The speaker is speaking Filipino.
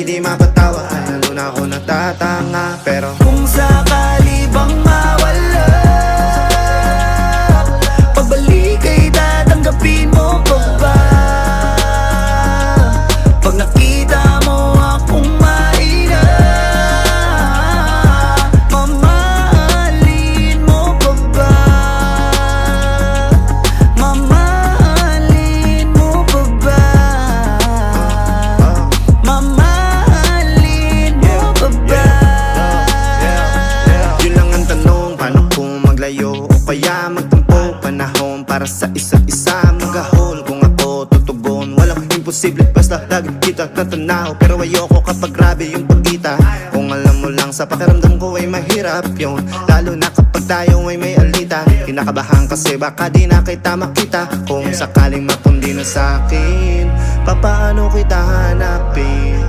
di mapatawa, lalo na ako natatanga. Pero kung sakali bang mawala, pagbalik ay tatanggapin mo pa ba? Pag nakita mo akong mahina, mamahalin mo pa ba? Mamahalin mo pa ba? Mamahalin mo pa ba? yun lang ang tanong, paano kung maglayo o kaya magtampo? Panahon para sa isa't isa, mag-ahol kung ako tutugon. Walang imposible basta lagi kita tatanaw. Pero ayoko kapag grabe yung pagkita. Kung alam mo lang sa pakiramdam ko ay mahirap yun, lalo na kapag tayo ay may alita. Kinakabahan kasi baka di na kita makita. Kung sakaling matundi na sa'kin, papaano kita hanapin?